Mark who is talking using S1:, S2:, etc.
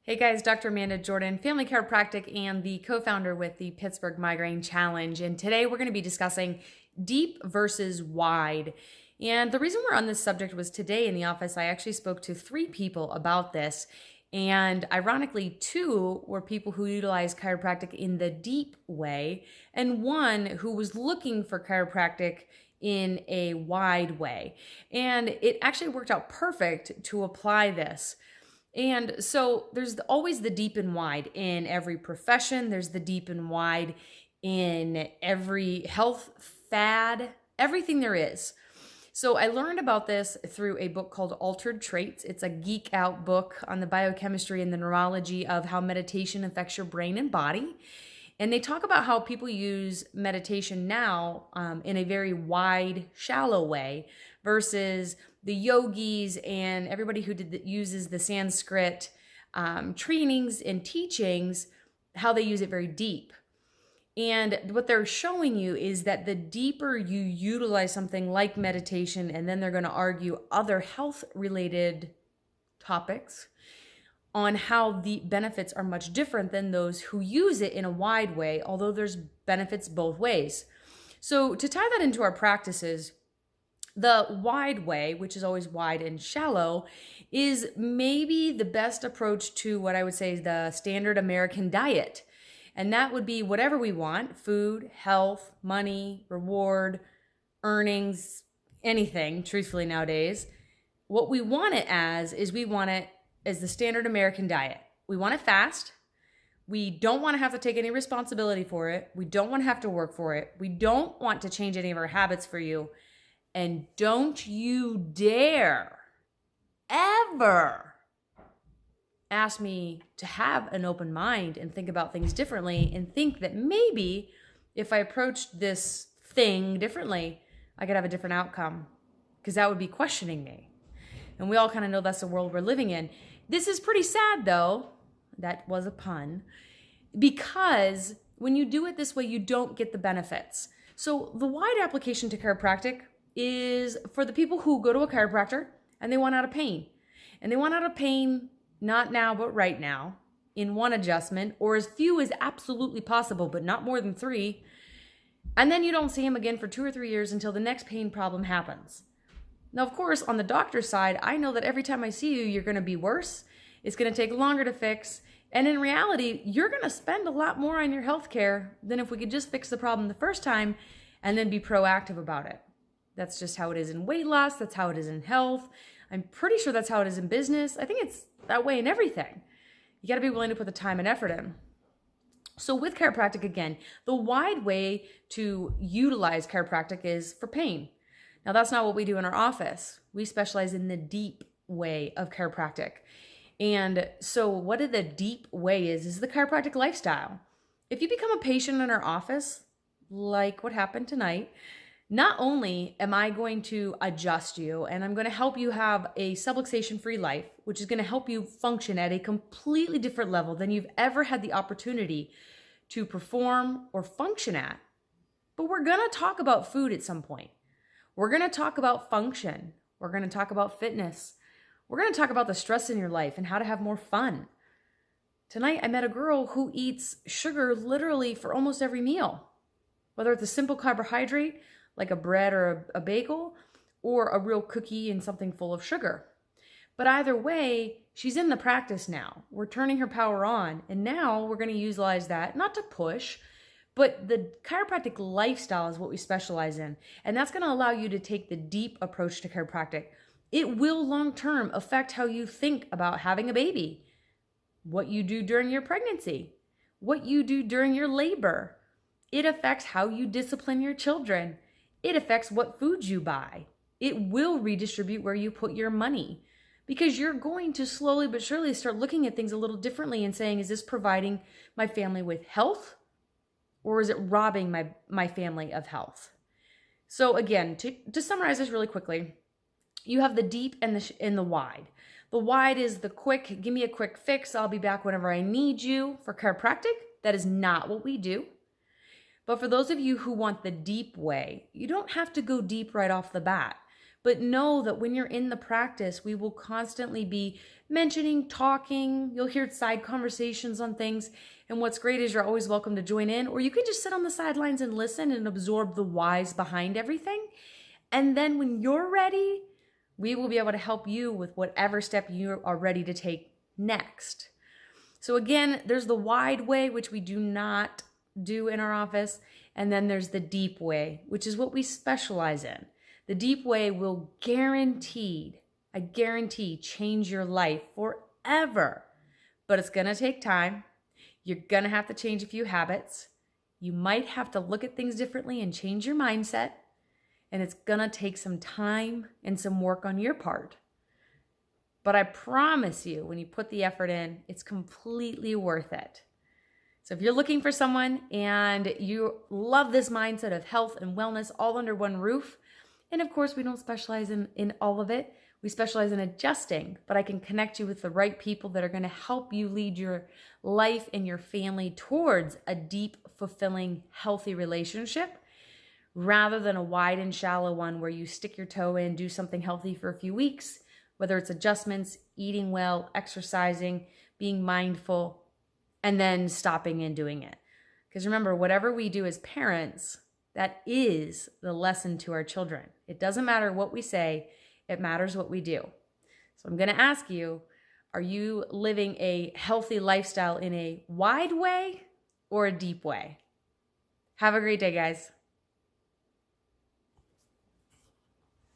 S1: Hey guys, Dr. Amanda Jordan, family chiropractic and the co-founder with the Pittsburgh Migraine Challenge. And today we're going to be discussing deep versus wide. And the reason we're on this subject was today in the office, I actually spoke to 3 people about this. And ironically, 2 were people who utilize chiropractic in the deep way, and 1 who was looking for chiropractic in a wide way. And it actually worked out perfect to apply this. And so there's always the deep and wide in every profession. There's the deep and wide in every health fad, everything there is. So I learned about this through a book called Altered Traits. It's a geek out book on the biochemistry and the neurology of how meditation affects your brain and body. And they talk about how people use meditation now in a very wide, shallow way versus the yogis and everybody who uses the Sanskrit trainings and teachings, how they use it very deep. And what they're showing you is that the deeper you utilize something like meditation, and then they're going to argue other health-related topics on how the benefits are much different than those who use it in a wide way, although there's benefits both ways. So to tie that into our practices, the wide way, which is always wide and shallow, is maybe the best approach to what I would say is the standard American diet. And that would be whatever we want: food, health, money, reward, earnings, anything, truthfully nowadays. What we want it as is we want it as the standard American diet. We want it fast. We don't want to have to take any responsibility for it. We don't want to have to work for it. We don't want to change any of our habits for you. And don't you dare ever ask me to have an open mind and think about things differently and think that maybe if I approached this thing differently, I could have a different outcome, because that would be questioning me. And we all kind of know that's the world we're living in. This is pretty sad though, that was a pun, because when you do it this way, you don't get the benefits. So the wide application to chiropractic is for the people who go to a chiropractor and they want out of pain. And they want out of pain not now, but right now, in one adjustment, or as few as absolutely possible, but not more than 3. And then you don't see them again for 2 or 3 years until the next pain problem happens. Now, of course, on the doctor's side, I know that every time I see you, you're going to be worse. It's going to take longer to fix. And in reality, you're going to spend a lot more on your health care than if we could just fix the problem the first time and then be proactive about it. That's just how it is in weight loss. That's how it is in health. I'm pretty sure that's how it is in business. I think it's that way in everything. You got to be willing to put the time and effort in. So with chiropractic, again, the wide way to utilize chiropractic is for pain. Now, that's not what we do in our office. We specialize in the deep way of chiropractic. And so what the deep way is the chiropractic lifestyle. If you become a patient in our office, like what happened tonight, not only am I going to adjust you and I'm going to help you have a subluxation-free life, which is going to help you function at a completely different level than you've ever had the opportunity to perform or function at, but we're going to talk about food at some point. We're going to talk about function. We're going to talk about fitness. We're going to talk about the stress in your life and how to have more fun. Tonight, I met a girl who eats sugar literally for almost every meal, whether it's a simple carbohydrate like a bread or a bagel, or a real cookie and something full of sugar. But either way, she's in the practice now. We're turning her power on, and now we're going to utilize that, not to push, but the chiropractic lifestyle is what we specialize in. And that's going to allow you to take the deep approach to chiropractic. It will long-term affect how you think about having a baby, what you do during your pregnancy, what you do during your labor. It affects how you discipline your children. It affects what foods you buy. It will redistribute where you put your money, because you're going to slowly but surely start looking at things a little differently and saying, is this providing my family with health, or is it robbing my family of health? So again, to summarize this really quickly, you have the deep and the wide. The wide is the quick, give me a quick fix, I'll be back whenever I need you. For chiropractic, that is not what we do. But for those of you who want the deep way, you don't have to go deep right off the bat. But know that when you're in the practice, we will constantly be mentioning, talking. You'll hear side conversations on things. And what's great is you're always welcome to join in, or you can just sit on the sidelines and listen and absorb the whys behind everything. And then when you're ready, we will be able to help you with whatever step you are ready to take next. So again, there's the wide way, which we do not do in our office. And then there's the deep way, which is what we specialize in. The deep way will I guarantee, change your life forever. But it's going to take time. You're going to have to change a few habits. You might have to look at things differently and change your mindset. And it's going to take some time and some work on your part. But I promise you, when you put the effort in, it's completely worth it. So if you're looking for someone and you love this mindset of health and wellness all under one roof, and of course we don't specialize in all of it, we specialize in adjusting, but I can connect you with the right people that are going to help you lead your life and your family towards a deep, fulfilling, healthy relationship, rather than a wide and shallow one where you stick your toe in, do something healthy for a few weeks, whether it's adjustments, eating well, exercising, being mindful, and then stopping and doing it. Because remember, whatever we do as parents, that is the lesson to our children. It doesn't matter what we say, it matters what we do. So I'm going to ask you, are you living a healthy lifestyle in a wide way or a deep way? Have a great day, guys.